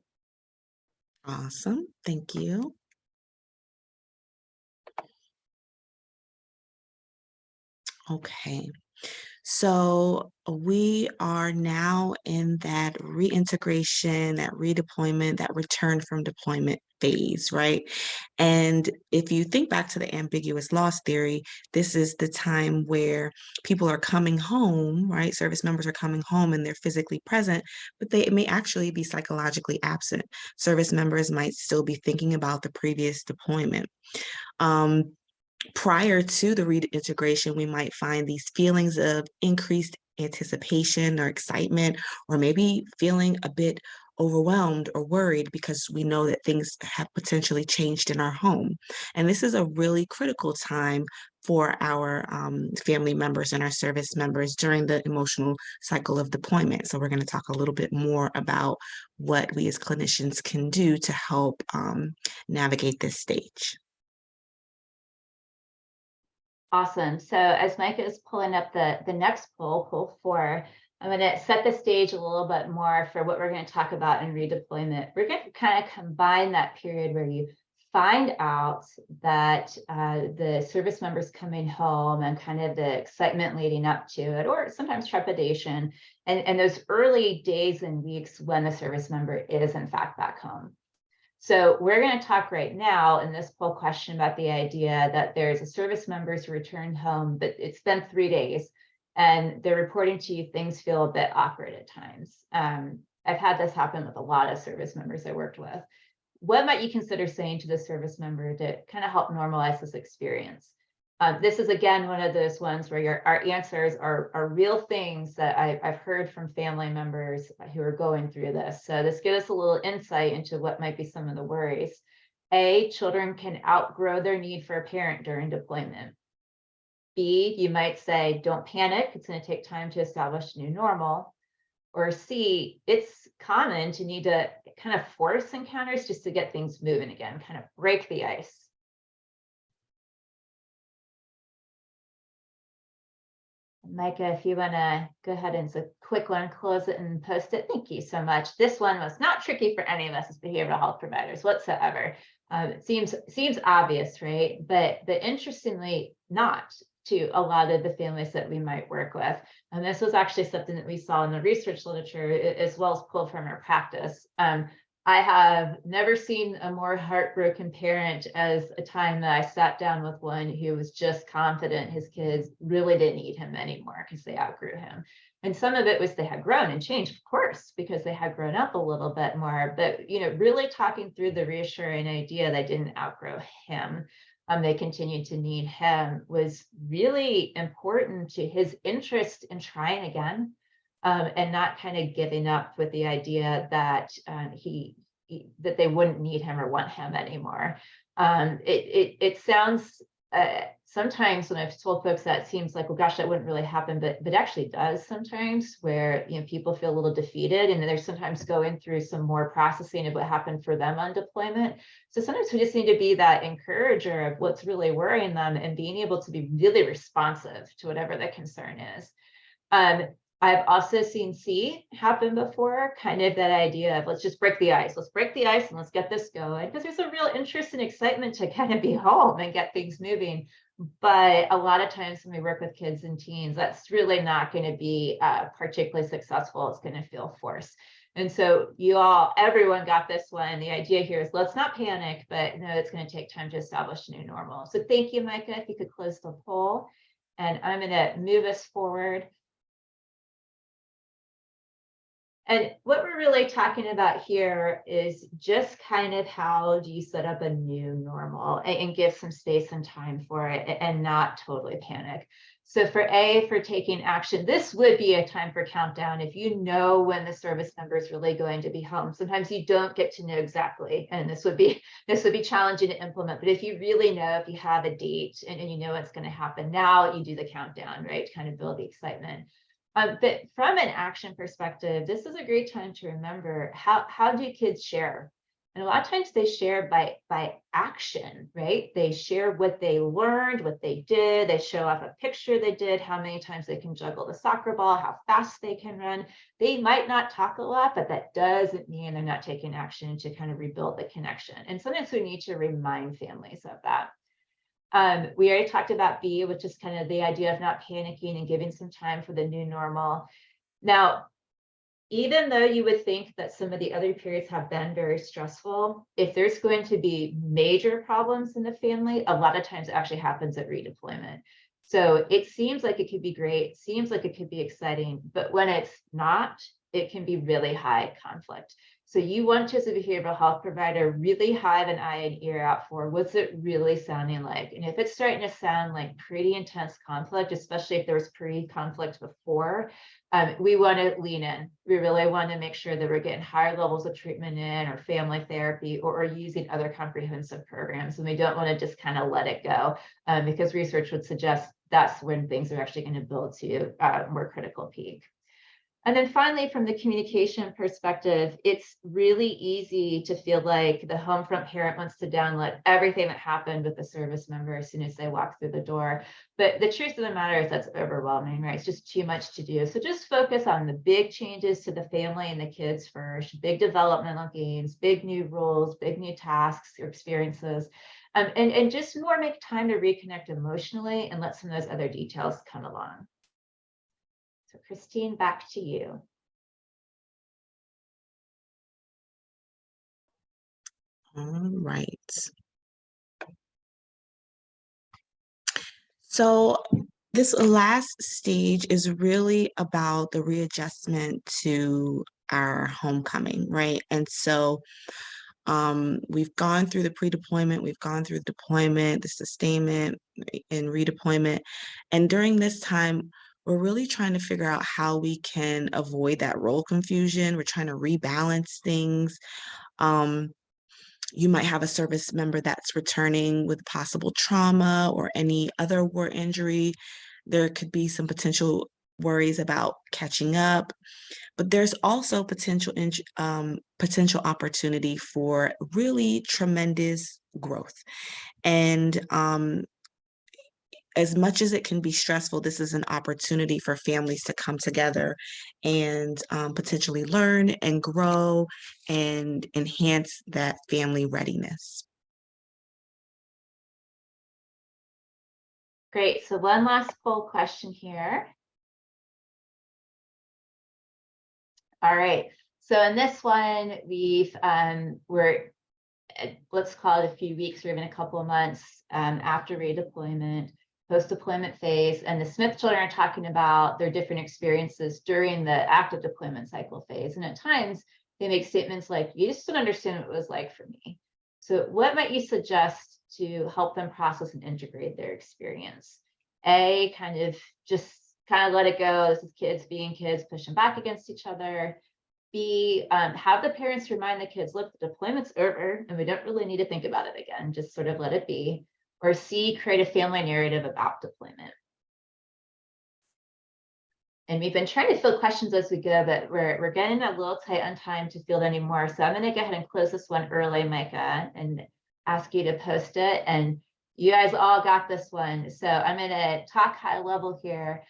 Awesome, thank you. Okay, so we are now in that reintegration, that redeployment, that return from deployment phase, right? And if you think back to the ambiguous loss theory, this is the time where people are coming home, right? Service members are coming home and they're physically present, but they may actually be psychologically absent. Service members might still be thinking about the previous deployment. Prior to the reintegration, we might find these feelings of increased anticipation or excitement, or maybe feeling a bit overwhelmed or worried because we know that things have potentially changed in our home. And this is a really critical time for our family members and our service members during the emotional cycle of deployment. So we're going to talk a little bit more about what we as clinicians can do to help navigate this stage. Awesome. So as Micah is pulling up the next poll 4, I'm going to set the stage a little bit more for what we're going to talk about in redeployment. We're going to kind of combine that period where you find out that the service members coming home and kind of the excitement leading up to it, or sometimes trepidation, and those early days and weeks when the service member is in fact back home. So we're going to talk right now in this poll question about the idea that there's a service member who returned home, but it's been 3 days and they're reporting to you things feel a bit awkward at times. I've had this happen with a lot of service members I worked with. What might you consider saying to the service member to kind of help normalize this experience? This is, again, one of those ones where our answers are real things that I've heard from family members who are going through this. So this gives us a little insight into what might be some of the worries. A, children can outgrow their need for a parent during deployment. B, you might say, don't panic. It's going to take time to establish a new normal. Or C, it's common to need to kind of force encounters just to get things moving again, kind of break the ice. Micah, if you want to go ahead and, it's a quick one, close it and post it. Thank you so much. This one was not tricky for any of us as behavioral health providers whatsoever. It seems obvious, right? But interestingly, not to a lot of the families that we might work with. And this was actually something that we saw in the research literature as well as pulled from our practice. I have never seen a more heartbroken parent as a time that I sat down with one who was just confident his kids really didn't need him anymore because they outgrew him. And some of it was they had grown and changed, of course, because they had grown up a little bit more. But, really talking through the reassuring idea they didn't outgrow him. They continued to need him was really important to his interest in trying again. And not kind of giving up with the idea that that they wouldn't need him or want him anymore. It sounds sometimes when I've told folks that, it seems like, well, gosh, that wouldn't really happen, but it actually does sometimes, where people feel a little defeated and they're sometimes going through some more processing of what happened for them on deployment. So sometimes we just need to be that encourager of what's really worrying them and being able to be really responsive to whatever the concern is. I've also seen C happen before, kind of that idea of let's just break the ice. Let's break the ice and let's get this going, because there's a real interest and excitement to kind of be home and get things moving. But a lot of times when we work with kids and teens, that's really not going to be particularly successful. It's going to feel forced. And so everyone got this one. The idea here is let's not panic, but no, it's going to take time to establish a new normal. So thank you, Micah, if you could close the poll. And I'm going to move us forward. And what we're really talking about here is just kind of how do you set up a new normal and give some space and time for it and not totally panic. So for taking action, this would be a time for countdown. If you know when the service member is really going to be home, sometimes you don't get to know exactly, and this would be challenging to implement. But if you really know, if you have a date and you know what's going to happen, now you do the countdown, right? To kind of build the excitement. But from an action perspective, this is a great time to remember how do kids share? And a lot of times they share by action, right? They share what they learned, what they did. They show off a picture they did, how many times they can juggle the soccer ball, how fast they can run. They might not talk a lot, but that doesn't mean they're not taking action to kind of rebuild the connection. And sometimes we need to remind families of that. We already talked about B, which is kind of the idea of not panicking and giving some time for the new normal. Now, even though you would think that some of the other periods have been very stressful, if there's going to be major problems in the family, a lot of times it actually happens at redeployment. So it seems like it could be great, seems like it could be exciting, but when it's not, it can be really high conflict. So you want to, as a behavioral health provider, really have an eye and ear out for what's it really sounding like. And if it's starting to sound like pretty intense conflict, especially if there was pre-conflict before, we want to lean in. We really want to make sure that we're getting higher levels of treatment in, or family therapy, or using other comprehensive programs. And we don't want to just kind of let it go, because research would suggest that's when things are actually going to build to a more critical peak. And then finally, from the communication perspective, it's really easy to feel like the Homefront parent wants to download everything that happened with the service member as soon as they walk through the door. But the truth of the matter is that's overwhelming, right? It's just too much to do. So just focus on the big changes to the family and the kids first, big developmental gains, big new rules, big new tasks or experiences, and just more make time to reconnect emotionally and let some of those other details come along. So Christine, back to you. All right. So this last stage is really about the readjustment to our homecoming, right? And so we've gone through the pre-deployment, we've gone through the deployment, the sustainment, and redeployment. And during this time, we're really trying to figure out how we can avoid that role confusion. We're trying to rebalance things. You might have a service member that's returning with possible trauma or any other war injury. There could be some potential worries about catching up, but there's also potential opportunity for really tremendous growth. And as much as it can be stressful, this is an opportunity for families to come together and potentially learn and grow and enhance that family readiness. Great. So one last poll question here. All right. So in this one, we're let's call it a few weeks or even a couple of months after redeployment, post-deployment phase, and the Smith children are talking about their different experiences during the active deployment cycle phase. And at times they make statements like, "You just don't understand what it was like for me." So what might you suggest to help them process and integrate their experience? A, kind of let it go. This is kids being kids, pushing back against each other. B, have the parents remind the kids, look, the deployment's over and we don't really need to think about it again, just sort of let it be. Or C, create a family narrative about deployment. And we've been trying to field questions as we go, but we're getting a little tight on time to field any more. So I'm going to go ahead and close this one early, Micah, and ask you to post it. And you guys all got this one. So I'm going to talk high level here.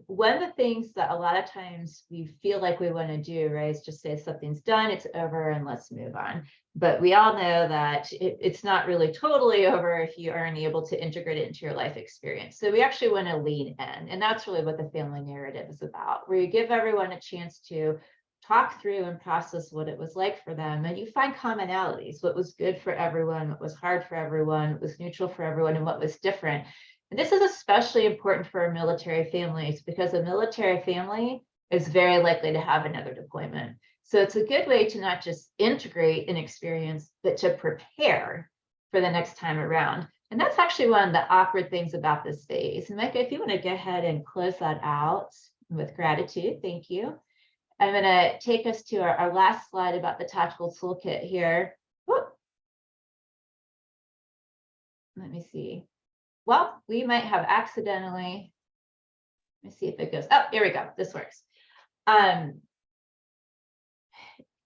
One of the things that a lot of times we feel like we want to do, right, is just say something's done, it's over, and let's move on. But we all know that it's not really totally over if you aren't able to integrate it into your life experience. So we actually want to lean in, and that's really what the family narrative is about, where you give everyone a chance to talk through and process what it was like for them, and you find commonalities, what was good for everyone, what was hard for everyone, what was neutral for everyone, and what was different. And this is especially important for military families because a military family is very likely to have another deployment. So it's a good way to not just integrate an experience, but to prepare for the next time around. And that's actually one of the awkward things about this phase. And Micah, if you want to go ahead and close that out with gratitude, thank you. I'm going to take us to our last slide about the tactical toolkit here. Whoop. Let me see. Well, we might have accidentally, let me see if it goes, oh, here we go, this works.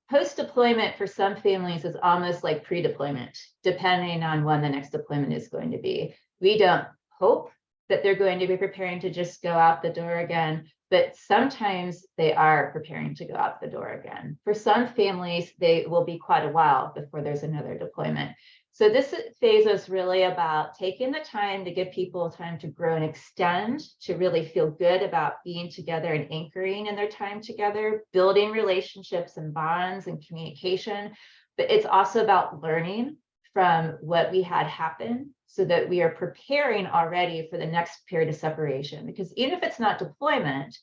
Post-deployment for some families is almost like pre-deployment, depending on when the next deployment is going to be. We don't hope that they're going to be preparing to just go out the door again, but sometimes they are preparing to go out the door again. For some families, they will be quite a while before there's another deployment. So this phase is really about taking the time to give people time to grow and extend, to really feel good about being together and anchoring in their time together, building relationships and bonds and communication. But it's also about learning from what we had happen so that we are preparing already for the next period of separation. Because even if it's not deployment,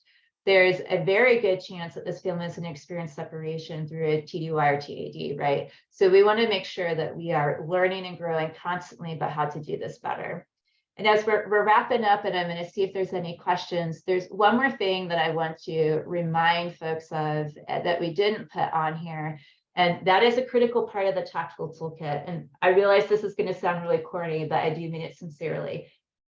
there's a very good chance that this family is going to experience separation through a TDY or TAD, right? So we want to make sure that we are learning and growing constantly about how to do this better. And as we're wrapping up, and I'm going to see if there's any questions, there's one more thing that I want to remind folks of that we didn't put on here, and that is a critical part of the tactical toolkit. And I realize this is going to sound really corny, but I do mean it sincerely.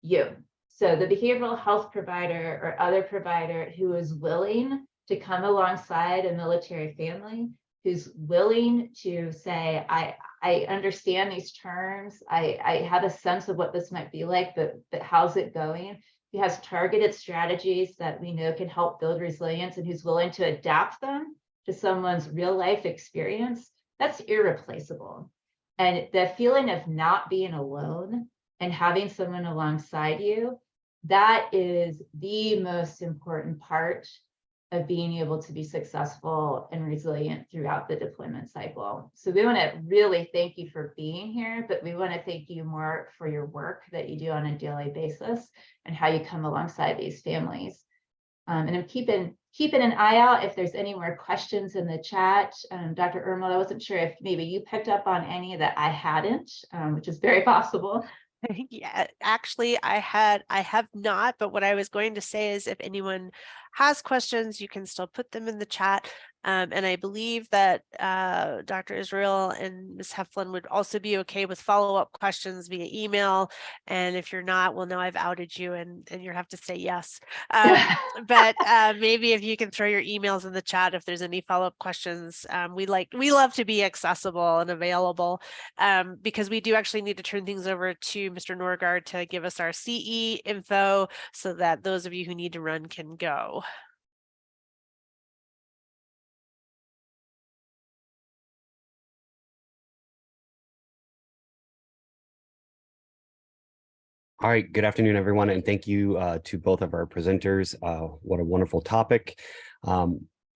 You. So the behavioral health provider or other provider who is willing to come alongside a military family, who's willing to say, I understand these terms, I have a sense of what this might be like, but how's it going? He has targeted strategies that we know can help build resilience, and who's willing to adapt them to someone's real life experience, that's irreplaceable. And the feeling of not being alone and having someone alongside you, that is the most important part of being able to be successful and resilient throughout the deployment cycle. So we want to really thank you for being here, but we want to thank you more for your work that you do on a daily basis and how you come alongside these families. And I'm keeping an eye out if there's any more questions in the chat. Dr. Ermel, I wasn't sure if maybe you picked up on any that I hadn't, which is very possible. Yeah, actually, I have not, but what I was going to say is if anyone has questions, you can still put them in the chat. And I believe that Dr. Israel and Ms. Heflin would also be okay with follow-up questions via email. And if you're not, well, now I've outed you and you have to say yes. But maybe if you can throw your emails in the chat if there's any follow-up questions. We love to be accessible and available because we do actually need to turn things over to Mr. Norgard to give us our CE info so that those of you who need to run can go. All right, good afternoon, everyone, and thank you to both of our presenters. What a wonderful topic.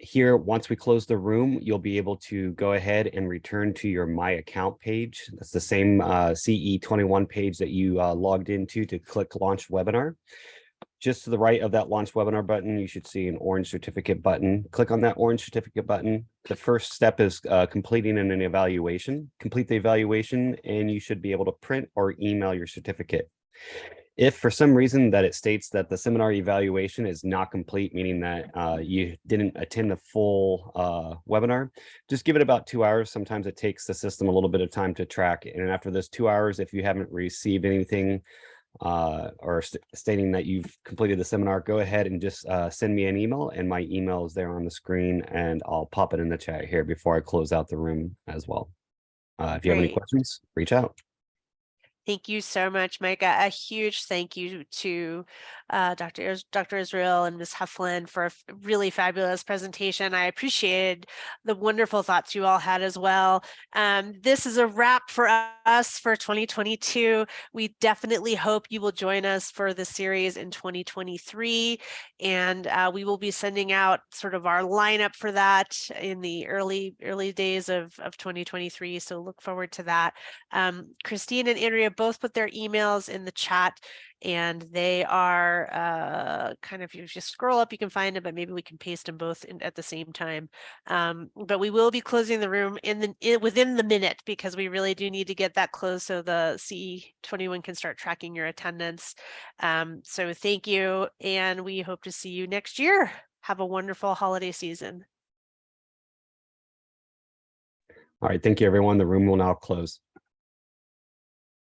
Here, once we close the room, you'll be able to go ahead and return to your My Account page. That's the same CE21 page that you logged into to click Launch Webinar. Just to the right of that Launch Webinar button, you should see an orange certificate button. Click on that orange certificate button. The first step is completing an evaluation. Complete the evaluation, and you should be able to print or email your certificate. If for some reason that it states that the seminar evaluation is not complete, meaning that you didn't attend the full webinar, just give it about 2 hours. Sometimes it takes the system a little bit of time to track. And after those 2 hours, if you haven't received anything or stating that you've completed the seminar, go ahead and just send me an email, and my email is there on the screen, and I'll pop it in the chat here before I close out the room as well. If you have any questions, reach out. Thank you so much, Micah. A huge thank you to Dr. Israel and Ms. Heflin for a really fabulous presentation. I appreciated the wonderful thoughts you all had as well. This is a wrap for us for 2022. We definitely hope you will join us for the series in 2023. And we will be sending out sort of our lineup for that in the early days of 2023. So look forward to that. Christine and Andrea both put their emails in the chat, and they are kind of, if you just scroll up, you can find them, but maybe we can paste them both in at the same time. But we will be closing the room within the minute, because we really do need to get that closed so the CE21 can start tracking your attendance. So thank you, and we hope to see you next year. Have a wonderful holiday season. All right, thank you, everyone. The room will now close.